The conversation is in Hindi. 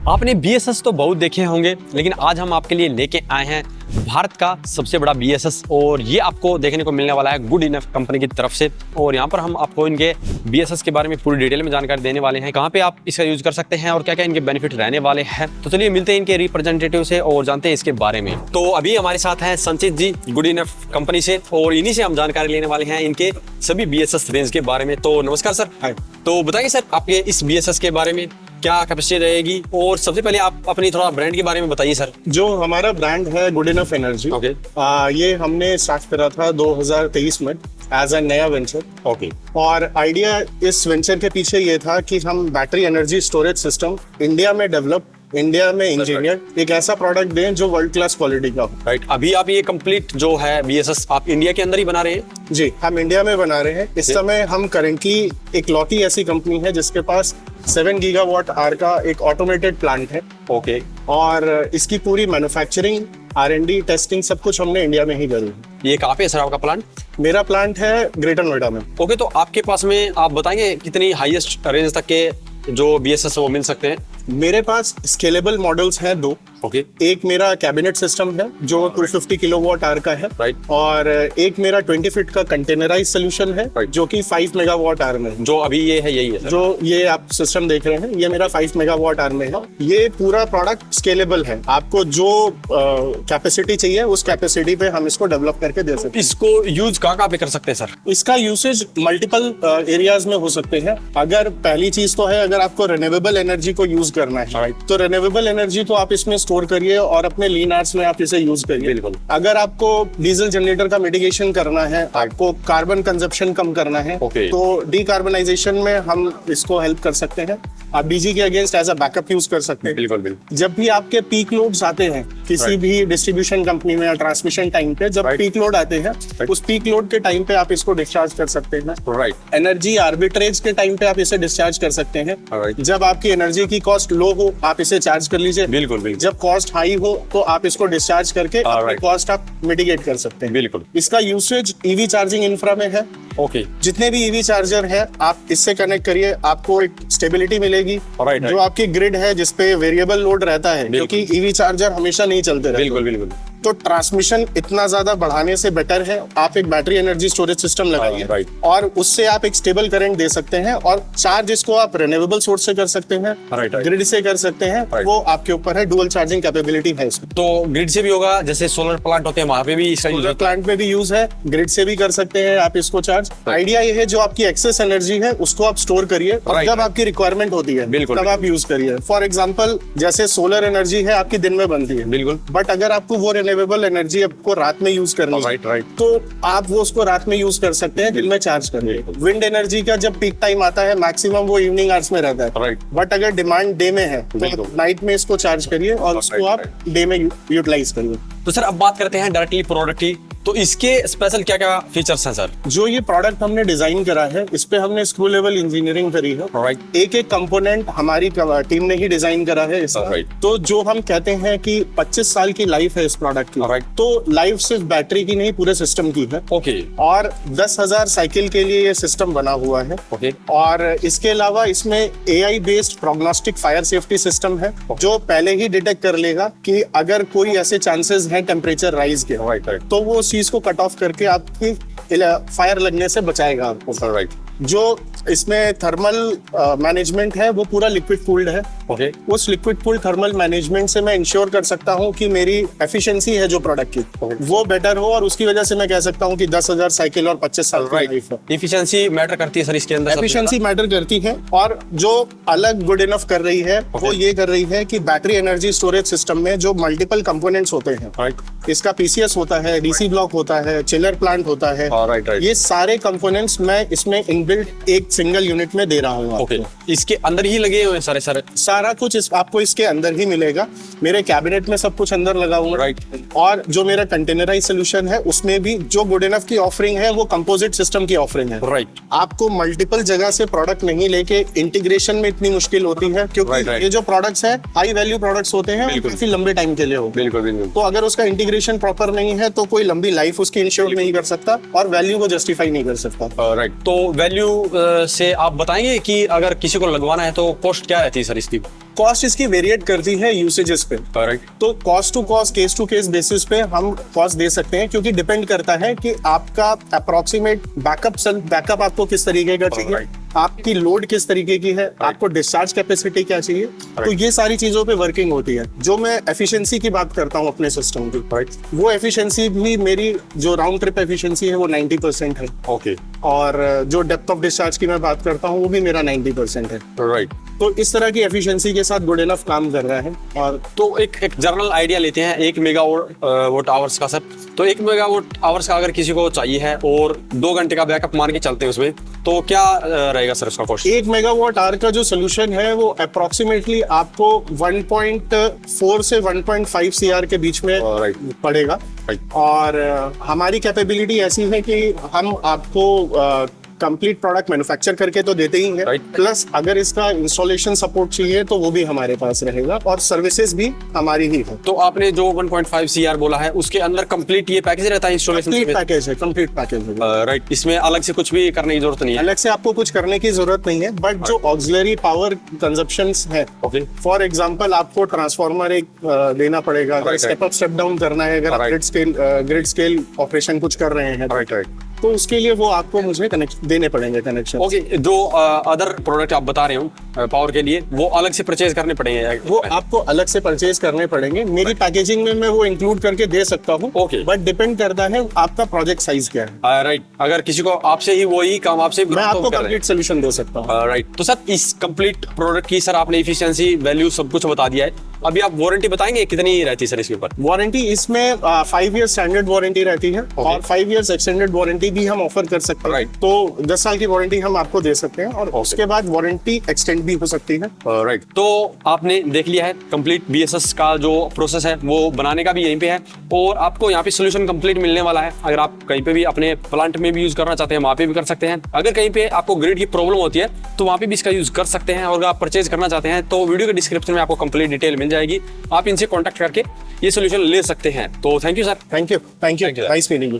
आपने BSS तो बहुत देखे होंगे, लेकिन आज हम आपके लिए लेके आए हैं भारत का सबसे बड़ा BSS और ये आपको देखने को मिलने वाला है गुड इनफ कंपनी की तरफ से। और यहाँ पर हम आपको इनके BSS के बारे में पूरी डिटेल में जानकारी देने वाले हैं, कहाँ पे आप इसका यूज कर सकते हैं और क्या क्या इनके बेनिफिट रहने वाले हैं। तो चलिए मिलते हैं इनके रिप्रेजेंटेटिव से और जानते हैं इसके बारे में। तो अभी हमारे साथ हैं संचित जी गुड इनफ कंपनी से और इन्हीं से हम जानकारी लेने वाले हैं इनके सभी BSS रेंज के बारे में। तो नमस्कार सर। हाय। तो बताइए सर आपके इस BSS के बारे में क्या कैपेसिटी रहेगी और सबसे पहले आप अपनी थोड़ा ब्रांड के बारे में बताइए सर। जो हमारा ब्रांड है गुड इनफ एनर्जी, ओके। ये हमने स्टार्ट करा था 2023 में एज अ नया वेंचर। ओके। और आइडिया इस वेंचर के पीछे ये था कि हम battery energy storage system India में डेवलप, इंडिया में इंजीनियर एक ऐसा प्रोडक्ट दें जो वर्ल्ड क्लास क्वालिटी का हो। राइट। अभी आप ये कंप्लीट जो है BSS आप इंडिया के अंदर ही बना रहे हैं? जी, हम इंडिया में बना रहे हैं। इस समय हम करेंटली एक लौती ऐसी कंपनी है जिसके पास 7 गीगावाट आवर का एक ऑटोमेटेड प्लांट है। ओके। और इसकी पूरी मैन्युफैक्चरिंग, R&D, टेस्टिंग सब कुछ हमने इंडिया में ही करी है। ये कहाँ पे है सर आपका प्लांट? मेरा प्लांट है ग्रेटर नोएडा में। ओके। तो आपके पास में आप बताएंगे कितनी हाईएस्ट रेंज तक के जो BSS वो मिल सकते हैं? मेरे पास स्केलेबल मॉडल्स हैं 2। ओके। एक मेरा कैबिनेट सिस्टम है जो 250 किलोवाट आवर का है। राइट। और एक मेरा 20 फीट का कंटेनराइज सोल्यूशन है जो कि 5 मेगावाट आवर में है। जो अभी ये है यही है सर? जो ये आप सिस्टम देख रहे हैं ये मेरा 5 मेगावाट आवर में है। ये पूरा प्रोडक्ट स्केलेबल है, आपको जो कैपेसिटी चाहिए उस कैपेसिटी पे हम इसको डेवलप करके दे सकते हैं। इसको यूज कहाँ पे कर सकते हैं सर? इसका यूसेज मल्टीपल एरियाज में हो सकते हैं। अगर पहली चीज तो है, अगर आपको रिन्यूएबल एनर्जी को यूज करना है तो रिन्यूएबल एनर्जी तो आप इसमें स्टोर करिए और अपने लीन आवर्स में आप इसे यूज करिए। बिल्कुल। अगर आपको डीजल जनरेटर का मिटिगेशन करना है, आपको कार्बन कंजप्शन कम करना है, तो डीकार्बनाइजेशन में हम इसको हेल्प कर सकते हैं। आप डीजी के against as a backup use कर सकते हैं। बिल्कुल बिल्कुल। जब भी आपके पीक लोड्स आते हैं किसी भी डिस्ट्रीब्यूशन कंपनी में या ट्रांसमिशन टाइम पे, जब पीक लोड आते हैं उस पीक लोड के टाइम पे आप इसको डिस्चार्ज कर सकते हैं। राइट। एनर्जी आर्बिट्रेज के टाइम पे आप इसे डिस्चार्ज कर सकते हैं। जब आपकी एनर्जी की कॉस्ट लो हो आप इसे चार्ज कर लीजिए। बिल्कुल बिल्कुल। जब कॉस्ट हाई हो तो आप इसको डिस्चार्ज करके अपनी कॉस्ट आप मिटिगेट कर सकते हैं। बिल्कुल। इसका यूसेज ईवी चार्जिंग इंफ्रा में है। ओके। जितने भी ईवी चार्जर है आप इससे कनेक्ट करिए, आपको एक स्टेबिलिटी मिलेगी। जो आपकी ग्रिड है जिसपे वेरिएबल लोड रहता है, क्योंकि ईवी चार्जर हमेशा नहीं चलते रहते। बिल्कुल बिल्कुल। तो ट्रांसमिशन इतना ज्यादा बढ़ाने से बेटर है आप एक बैटरी एनर्जी स्टोरेज सिस्टम लगाइए और उससे आप एक स्टेबल करंट दे सकते हैं। और चार्ज इसको आप रिन्यूएबल सोर्स से कर सकते हैं, ग्रिड से कर सकते हैं, वो आपके ऊपर है। डुअल चार्जिंग कैपेबिलिटी है इसमें। तो ग्रिड से भी होगा, जैसे सोलर प्लांट होते हैं वहां पे भी इसका सोलर प्लांट में भी यूज है, ग्रिड से भी कर सकते हैं आप इसको चार्ज। आइडिया ये है जो आपकी एक्सेस एनर्जी है उसको आप स्टोर करिए और जब आपकी रिक्वायरमेंट होती है तब आप यूज करिए। फॉर एग्जाम्पल जैसे सोलर एनर्जी है आपकी दिन में बनती है, बिल्कुल, बट अगर आपको वो रिन्यूएबल एनर्जी आपको रात में यूज करनी है तो आप वो उसको रात में यूज कर सकते हैं, दिन में चार्ज करिए। विंड एनर्जी का जब पीक टाइम आता है मैक्सिमम वो इवनिंग आवर्स में रहता है, बट अगर डिमांड डे में है तो नाइट में इसको चार्ज करिए और उसको आप डे में यूटिलाइज करिए। तो सर अब बात करते हैं डायरेक्टली प्रोडक्ट की। तो इसके स्पेशल क्या क्या फीचर्स हैं सर? जो ये प्रोडक्ट हमने डिजाइन करा है इस पे हमने स्क्रू लेवल इंजीनियरिंग करी है। एक एक कंपोनेंट हमारी टीम ने ही डिजाइन करा है इसका। तो जो हम कहते हैं कि 25 साल की लाइफ है इस प्रोडक्ट की, तो लाइफ सिर्फ बैटरी की नहीं पूरे सिस्टम की है। ओके। और 10,000 साइकिल के लिए ये सिस्टम बना हुआ है। ओके। और इसके अलावा इसमें AI based prognostic fire safety system है जो पहले ही डिटेक्ट कर लेगा कि अगर कोई ऐसे चांसेस है टेम्परेचर राइज के, तो वो चीज को कट ऑफ करके आपकी फायर लगने से बचाएगा आपको। जो इसमें थर्मल मैनेजमेंट है वो पूरा लिक्विड कूल्ड है। उस लिक्विड कूल्ड थर्मल मैनेजमेंट से मैं इंश्योर कर सकता हूँ कि मेरी एफिशिएंसी है जो प्रोडक्ट की वो बेटर हो और उसकी वजह से मैं कह सकता हूँ कि 10,000 साइकिल और 25 साल की लाइफ है। एफिशिएंसी मैटर करती है सर इसके अंदर? एफिशिएंसी मैटर करती है। और जो अलग गुड इनफ कर रही है वो ये कर रही है कि बैटरी एनर्जी स्टोरेज सिस्टम में जो मल्टीपल कंपोनेंट्स होते हैं, इसका PCS होता है, DC ब्लॉक होता है, चिलर प्लांट होता है, ये सारे कंपोनेंट्स मैं इसमें इनबिल्ट एक सिंगल यूनिट में दे रहा हूँ। इसके अंदर ही लगे हुए सारे सारा कुछ आपको इसके अंदर ही मिलेगा। मेरे कैबिनेट में सब कुछ अंदर लगा हुआ है। और जो मेरा कंटेनराइज सोल्यूशन है उसमें भी जो गुड इनफ की ऑफरिंग है वो कंपोजिट सिस्टम की ऑफरिंग है। आपको मल्टीपल जगह से प्रोडक्ट नहीं लेके इंटीग्रेशन में इतनी मुश्किल होती है, क्योंकि ये जो प्रोडक्ट्स है हाई वैल्यू प्रोडक्ट्स होते हैं, काफी लंबे टाइम के लिए होते हैं। तो अगर उसका इंटीग्रेशन प्रॉपर नहीं है तो कोई लंबी लाइफ उसकी इंश्योर नहीं कर सकता और वैल्यू को जस्टिफाई नहीं कर सकता। राइट। तो वैल्यू से आप बताएंगे कि अगर किसी को लगवाना है तो कॉस्ट क्या रहती है सर इसकी? कॉस्ट इसकी वेरिएट करती है यूसेजेस पे। राइट। तो cost to cost, case to case basis पे हम कॉस्ट दे सकते हैं, क्योंकि डिपेंड करता है कि आपका अप्रोक्सीमेट बैकअप आपको किस तरीके का चाहिए, आपकी लोड किस तरीके की है, आपको डिस्चार्ज कैपेसिटी क्या चाहिए। तो ये सारी चीजों पे वर्किंग होती है। जो मैं एफिशिएंसी की बात करता हूँ अपने सिस्टम की, वो एफिशिएंसी भी मेरी जो राउंड ट्रिप एफिशिएंसी है वो 90% है। ओके। और जो डेप्थ ऑफ डिस्चार्ज की मैं बात करता हूँ वो भी मेरा 90% है। राइट। तो इस तरह की एफिशिएंसी के साथ गुड इनफ काम कर रहा है। और तो एक जनरल आइडिया लेते हैं 1 मेगावाट आवर्स का सर। तो 1 मेगावाट आवर्स का अगर किसी को चाहिए है और 2 घंटे का बैकअप मान के चलते हैं उसमें, तो क्या रहेगा सर उसका कॉस्ट? 1 मेगावाट आवर का जो सोल्यूशन है वो अप्रोक्सीमेटली आपको 1.4 से 1.5 CR के बीच में पड़ेगा। और हमारी कैपेबिलिटी ऐसी है कि हम आपको कंप्लीट प्रोडक्ट मैन्युफैक्चर करके तो देते ही हैं, प्लस अगर इसका इंस्टॉलेशन सपोर्ट चाहिए तो वो भी हमारे पास रहेगा, और सर्विसेज भी हमारी ही है। तो आपने जो 1.5 CR बोला है उसके अंदर कंप्लीट ये पैकेज रहता है इंस्टॉलेशन? कंप्लीट पैकेज है, कंप्लीट पैकेज है। राइट। इसमें अलग से कुछ भी करने की जरूरत नहीं है? अलग से आपको कुछ करने की जरूरत नहीं है, बट जो ऑक्सिलरी पावर कंजप्शंस है, फॉर एग्जांपल आपको ट्रांसफार्मर एक देना पड़ेगा, स्टेप अप स्टेप डाउन करना है, अगर आप ग्रिड स्केल ऑपरेशन कुछ कर रहे हैं तो उसके लिए वो आपको मुझे देने पड़ेंगे कनेक्शन। ओके। जो अदर प्रोडक्ट आप बता रहे हो पावर के लिए, वो अलग से परचेज करने पड़ेंगे? वो आपको अलग से परचेज करने पड़ेंगे। मेरी पैकेजिंग में मैं वो इंक्लूड करके दे सकता हूँ, बट डिपेंड करता है आपका प्रोजेक्ट साइज क्या है। राइट। अगर किसी को आपसे ही वही काम आपसे मैं आपको कंप्लीट सोल्यूशन दे सकता हूँ। राइट। तो सर इस कंप्लीट प्रोडक्ट की सर आपने इफिशियंसी, वैल्यू सब कुछ बता दिया है। अभी आप वारंटी बताएंगे कितनी रहती है सर इसके ऊपर? वारंटी इसमें 5 ईयर स्टैंडर्ड वारंटी रहती है, और 5 ईयर्स एक्सटेंडेड वारंटी भी हम ऑफर कर सकते हैं। तो 10 साल की वारंटी हम आपको दे सकते हैं, और उसके बाद वारंटी एक्सटेंड भी हो सकती है। राइट। तो आपने देख लिया है कंप्लीट BSS का जो प्रोसेस है वो बनाने का भी यहीं पे है, और आपको यहाँ पे सोल्यूशन कंप्लीट मिलने वाला है। अगर आप कहीं पे भी अपने प्लांट में भी यूज करना चाहते हैं वहाँ पे भी कर सकते हैं। अगर कहीं पे आपको ग्रिड की प्रॉब्लम होती है तो वहाँ पे भी इसका यूज कर सकते हैं। और अगर आप परचेज करना चाहते हैं तो वीडियो के डिस्क्रिप्शन में आपको कंप्लीट डिटेल मिल जाएगी, आप इनसे कॉन्टैक्ट करके ये सोल्यूशन ले सकते हैं। तो thank you sir. Thank you nice meeting you.